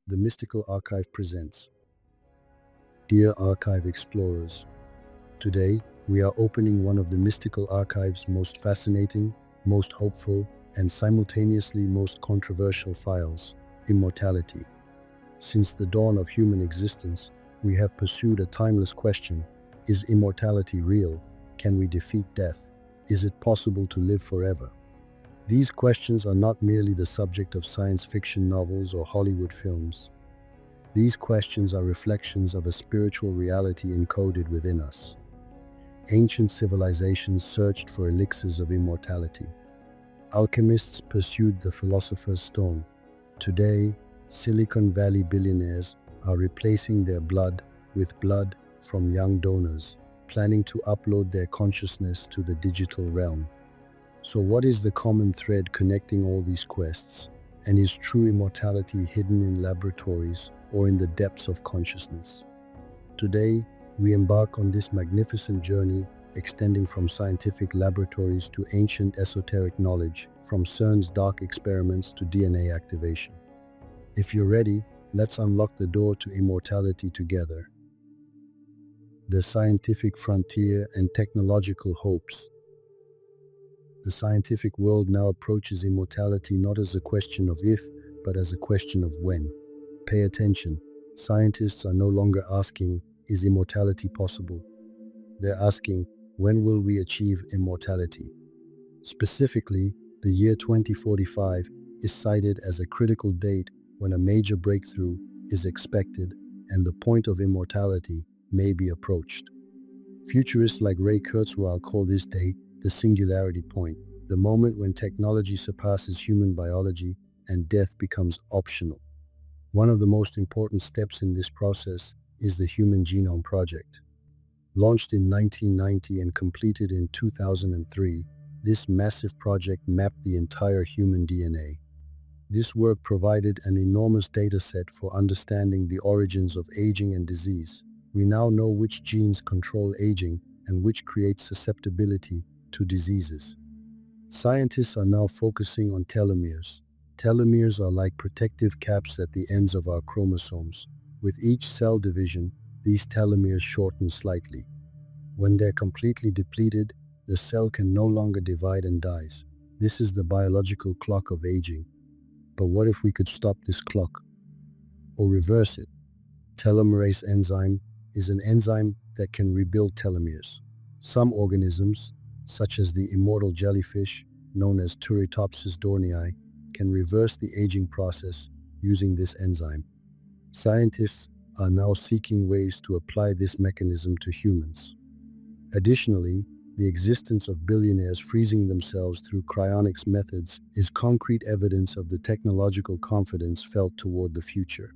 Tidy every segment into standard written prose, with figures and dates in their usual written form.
The Mystical Archive presents. Dear Archive Explorers, today we are opening one of the Mystical Archive's most fascinating, most hopeful, and simultaneously most controversial files, Immortality. Since the dawn of human existence, we have pursued a timeless question: is immortality real? Can we defeat death? Is it possible to live forever? These questions are not merely the subject of science fiction novels or Hollywood films. These questions are reflections of a spiritual reality encoded within us. Ancient civilizations searched for elixirs of immortality. Alchemists pursued the philosopher's stone. Today, Silicon Valley billionaires are replacing their blood with blood from young donors, planning to upload their consciousness to the digital realm. So what is the common thread connecting all these quests? And is true immortality hidden in laboratories or in the depths of consciousness? Today, we embark on this magnificent journey extending from scientific laboratories to ancient esoteric knowledge, from CERN's dark experiments to DNA activation. If you're ready, let's unlock the door to immortality together. The scientific frontier and technological hopes. The scientific world now approaches immortality not as a question of if, but as a question of when. Pay attention. Scientists are no longer asking, is immortality possible? They're asking, when will we achieve immortality? Specifically, the year 2045 is cited as a critical date when a major breakthrough is expected and the point of immortality may be approached. Futurists like Ray Kurzweil call this date the singularity point, the moment when technology surpasses human biology and death becomes optional. One of the most important steps in this process is the Human Genome Project. Launched in 1990 and completed in 2003, this massive project mapped the entire human DNA. This work provided an enormous dataset for understanding the origins of aging and disease. We now know which genes control aging and which create susceptibility to diseases. Scientists are now focusing on telomeres. Telomeres are like protective caps at the ends of our chromosomes. With each cell division, these telomeres shorten slightly. When they're completely depleted, the cell can no longer divide and dies. This is the biological clock of aging. But what if we could stop this clock or reverse it? Telomerase enzyme is an enzyme that can rebuild telomeres. Some organisms, such as the immortal jellyfish, known as Turritopsis dohrnii, can reverse the aging process using this enzyme. Scientists are now seeking ways to apply this mechanism to humans. Additionally, the existence of billionaires freezing themselves through cryonics methods is concrete evidence of the technological confidence felt toward the future.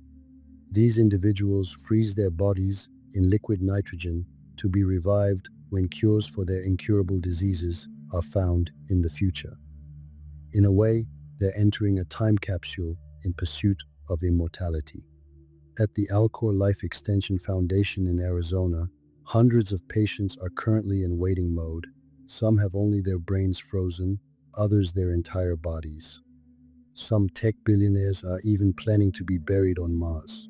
These individuals freeze their bodies in liquid nitrogen to be revived when cures for their incurable diseases are found in the future. In a way, they're entering a time capsule in pursuit of immortality. At the Alcor Life Extension Foundation in Arizona, hundreds of patients are currently in waiting mode. Some have only their brains frozen, others their entire bodies. Some tech billionaires are even planning to be buried on Mars.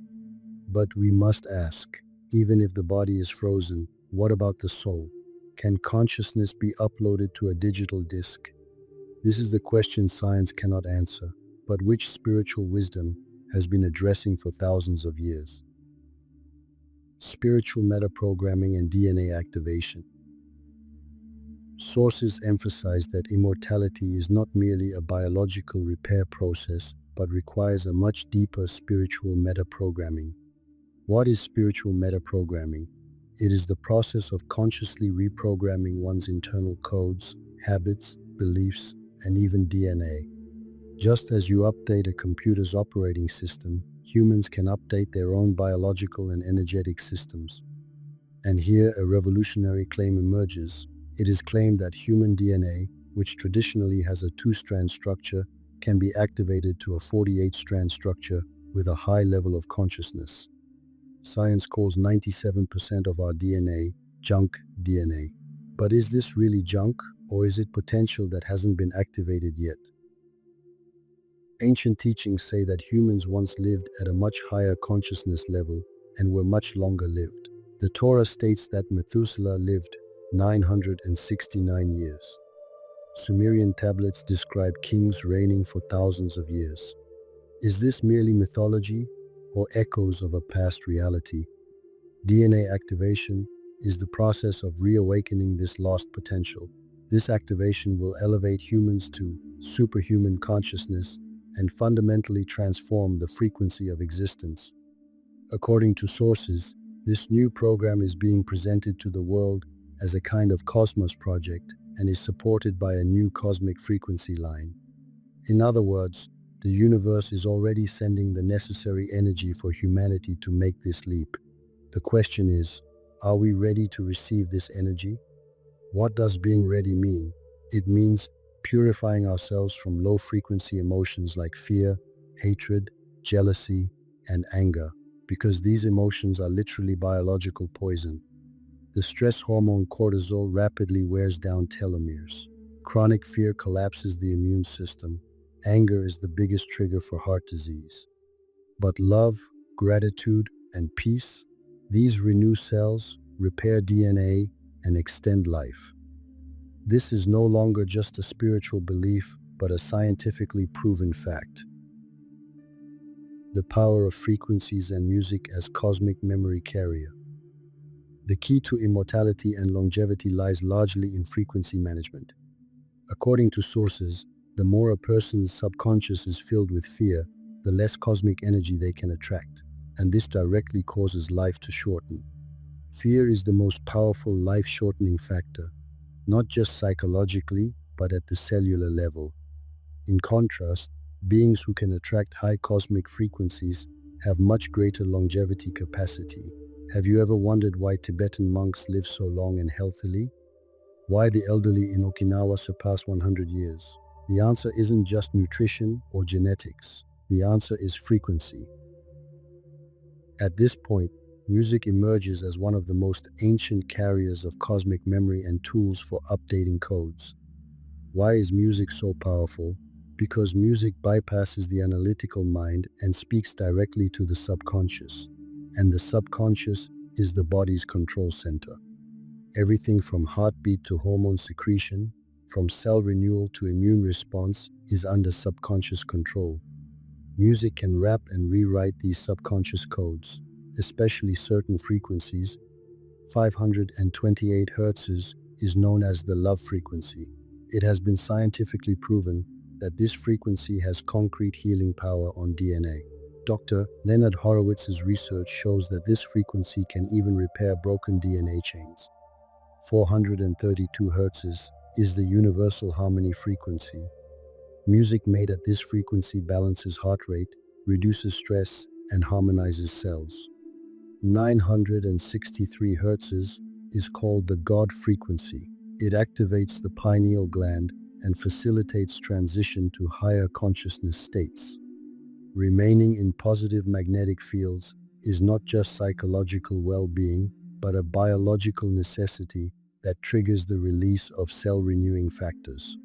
But we must ask, even if the body is frozen, what about the soul? Can consciousness be uploaded to a digital disk? This is the question science cannot answer, but which spiritual wisdom has been addressing for thousands of years. Spiritual metaprogramming and DNA activation. Sources emphasize that immortality is not merely a biological repair process, but requires a much deeper spiritual metaprogramming. What is spiritual metaprogramming? It is the process of consciously reprogramming one's internal codes, habits, beliefs, and even DNA. Just as you update a computer's operating system, humans can update their own biological and energetic systems. And here a revolutionary claim emerges. It is claimed that human DNA, which traditionally has a 2-strand structure, can be activated to a 48-strand structure with a high level of consciousness. Science calls 97% of our DNA junk DNA. But is this really junk, or is it potential that hasn't been activated yet? Ancient teachings say that humans once lived at a much higher consciousness level and were much longer lived. The Torah states that Methuselah lived 969 years. Sumerian tablets describe kings reigning for thousands of years. Is this merely mythology or echoes of a past reality? DNA activation is the process of reawakening this lost potential. This activation will elevate humans to superhuman consciousness and fundamentally transform the frequency of existence. According to sources, this new program is being presented to the world as a kind of cosmos project and is supported by a new cosmic frequency line. In other words, the universe is already sending the necessary energy for humanity to make this leap. The question is, are we ready to receive this energy? What does being ready mean? It means purifying ourselves from low-frequency emotions like fear, hatred, jealousy, and anger, because these emotions are literally biological poison. The stress hormone cortisol rapidly wears down telomeres. Chronic fear collapses the immune system. Anger is the biggest trigger for heart disease. But love, gratitude, and peace, these renew cells, repair DNA, and extend life. This is no longer just a spiritual belief, but a scientifically proven fact. The power of frequencies and music as cosmic memory carrier. The key to immortality and longevity lies largely in frequency management. According to sources, the more a person's subconscious is filled with fear, the less cosmic energy they can attract, and this directly causes life to shorten. Fear is the most powerful life-shortening factor, not just psychologically, but at the cellular level. In contrast, beings who can attract high cosmic frequencies have much greater longevity capacity. Have you ever wondered why Tibetan monks live so long and healthily? Why the elderly in Okinawa surpass 100 years? The answer isn't just nutrition or genetics. The answer is frequency. At this point, music emerges as one of the most ancient carriers of cosmic memory and tools for updating codes. Why is music so powerful? Because music bypasses the analytical mind and speaks directly to the subconscious. And the subconscious is the body's control center. Everything from heartbeat to hormone secretion, from cell renewal to immune response is under subconscious control. Music can wrap and rewrite these subconscious codes, especially certain frequencies. 528 Hz is known as the love frequency. It has been scientifically proven that this frequency has concrete healing power on DNA. Dr. Leonard Horowitz's research shows that this frequency can even repair broken DNA chains. 432 Hz is the universal harmony frequency. Music made at this frequency balances heart rate, reduces stress, and harmonizes cells. 963 Hz is called the God frequency. It activates the pineal gland and facilitates transition to higher consciousness states. Remaining in positive magnetic fields is not just psychological well-being, but a biological necessity that triggers the release of cell-renewing factors.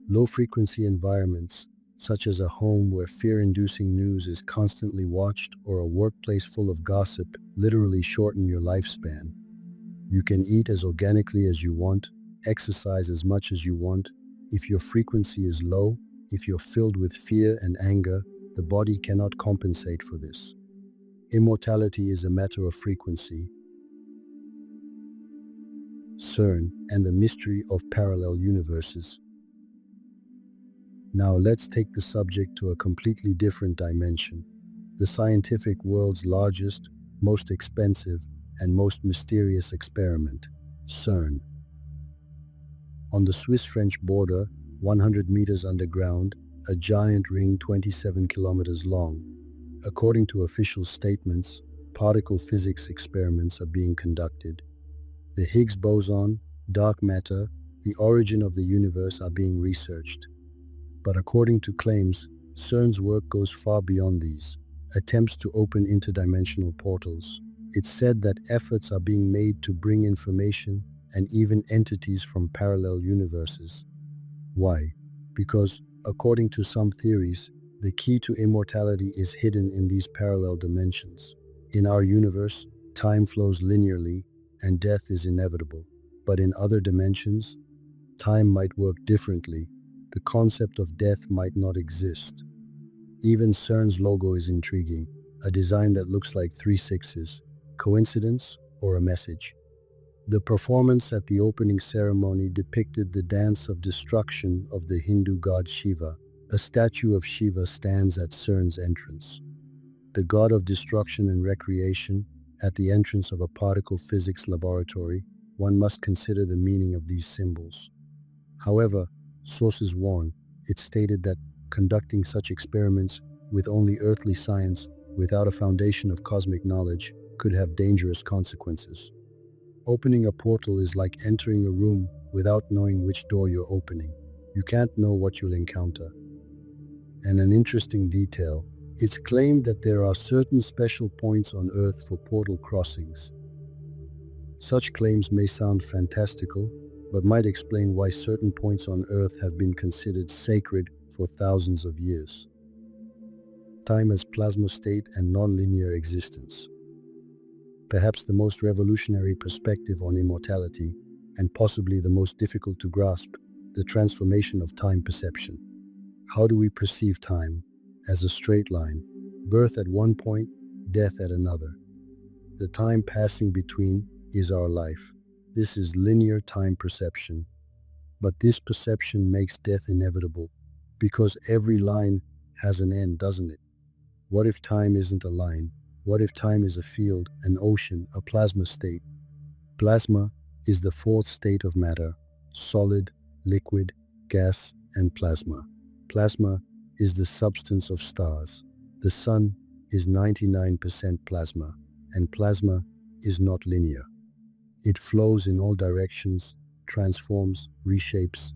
Low-frequency environments, such as a home where fear-inducing news is constantly watched or a workplace full of gossip, literally shorten your lifespan. You can eat as organically as you want, exercise as much as you want. If your frequency is low, if you're filled with fear and anger, the body cannot compensate for this. Immortality is a matter of frequency. CERN and the mystery of parallel universes. Now let's take the subject to a completely different dimension. The scientific world's largest, most expensive, and most mysterious experiment, CERN. On the Swiss-French border, 100 meters underground, a giant ring 27 kilometers long. According to official statements, particle physics experiments are being conducted. The Higgs boson, dark matter, the origin of the universe are being researched. But according to claims, CERN's work goes far beyond these attempts to open interdimensional portals. It's said that efforts are being made to bring information and even entities from parallel universes. Why? Because, according to some theories, The key to immortality is hidden in these parallel dimensions. In our universe, time flows linearly and death is inevitable. But in other dimensions, time might work differently. The concept of death might not exist. Even CERN's logo is intriguing, a design that looks like three sixes. Coincidence or a message? The performance at the opening ceremony depicted the dance of destruction of the Hindu god Shiva. A statue of Shiva stands at CERN's entrance. The god of destruction and recreation, at the entrance of a particle physics laboratory, one must consider the meaning of these symbols. However, sources warn. It stated that conducting such experiments with only earthly science, without a foundation of cosmic knowledge, could have dangerous consequences. Opening a portal is like entering a room without knowing which door you're opening. You can't know what you'll encounter. And an interesting detail, it's claimed that there are certain special points on Earth for portal crossings. Such claims may sound fantastical, but might explain why certain points on Earth have been considered sacred for thousands of years. Time as plasma state and nonlinear existence. Perhaps the most revolutionary perspective on immortality, and possibly the most difficult to grasp, the transformation of time perception. How do we perceive time? As a straight line, birth at one point, death at another. The time passing between is our life. This is linear time perception. But this perception makes death inevitable, because every line has an end, doesn't it? What if time isn't a line? What if time is a field, an ocean, a plasma state? Plasma is the fourth state of matter: solid, liquid, gas, and plasma. Plasma is the substance of stars. The sun is 99% plasma, and plasma is not linear. It flows in all directions, transforms, reshapes.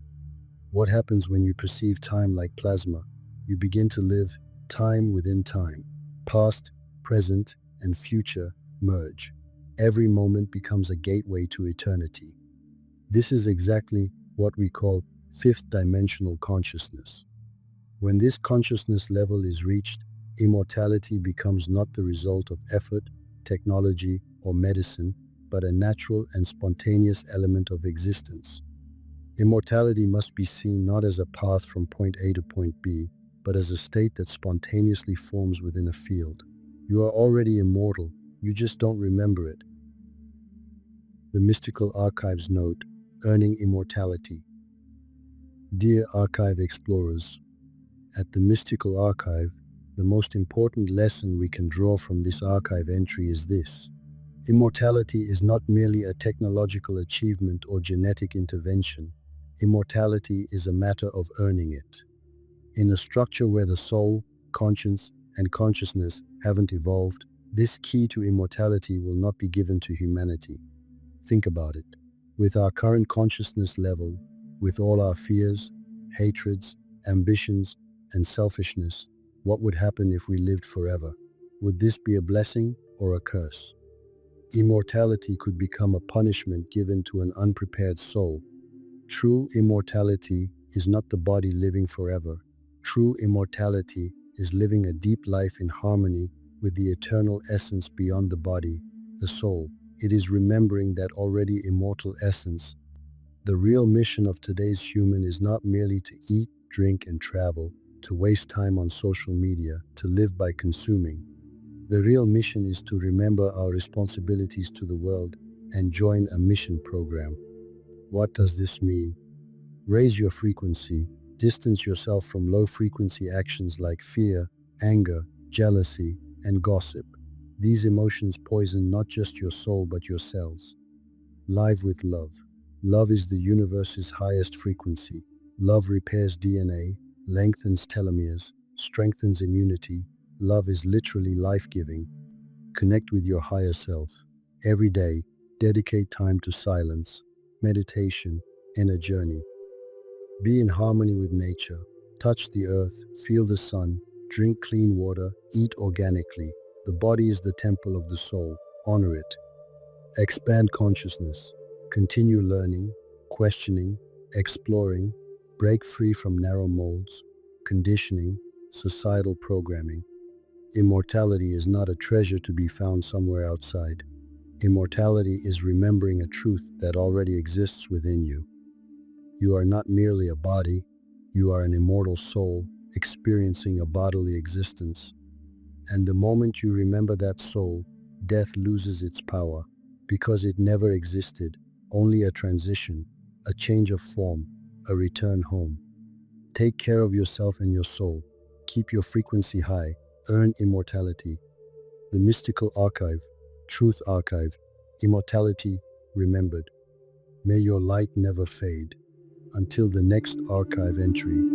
What happens when you perceive time like plasma? You begin to live time within time. Past, present, and future merge. Every moment becomes a gateway to eternity. This is exactly what we call fifth dimensional consciousness. When this consciousness level is reached, immortality becomes not the result of effort, technology, or medicine, but a natural and spontaneous element of existence. Immortality must be seen not as a path from point A to point B, but as a state that spontaneously forms within a field. You are already immortal, you just don't remember it. The Mystical Archives note, Earning Immortality. Dear Archive Explorers, at the Mystical Archive, the most important lesson we can draw from this archive entry is this. Immortality is not merely a technological achievement or genetic intervention. Immortality is a matter of earning it. In a structure where the soul, conscience, and consciousness haven't evolved, this key to immortality will not be given to humanity. Think about it. With our current consciousness level, with all our fears, hatreds, ambitions, and selfishness, what would happen if we lived forever? Would this be a blessing or a curse? Immortality could become a punishment given to an unprepared soul. True immortality is not the body living forever. True immortality is living a deep life in harmony with the eternal essence beyond the body, the soul. It is remembering that already immortal essence. The real mission of today's human is not merely to eat, drink, and travel, to waste time on social media, to live by consuming. The real mission is to remember our responsibilities to the world and join a mission program. What does this mean? Raise your frequency. Distance yourself from low-frequency actions like fear, anger, jealousy, and gossip. These emotions poison not just your soul but your cells. Live with love. Love is the universe's highest frequency. Love repairs DNA, lengthens telomeres, strengthens immunity. Love is literally life-giving. Connect with your higher self. Every day, dedicate time to silence, meditation, and a journey. Be in harmony with nature. Touch the earth, feel the sun, drink clean water, eat organically. The body is the temple of the soul. Honor it. Expand consciousness. Continue learning, questioning, exploring. Break free from narrow molds, conditioning, societal programming. Immortality is not a treasure to be found somewhere outside. Immortality is remembering a truth that already exists within you. You are not merely a body, you are an immortal soul experiencing a bodily existence. And the moment you remember that soul, death loses its power, because it never existed, only a transition, a change of form, a return home. Take care of yourself and your soul. Keep your frequency high. Earn immortality. The mystical archive, truth archive, immortality remembered. May your light never fade. Until the next archive entry,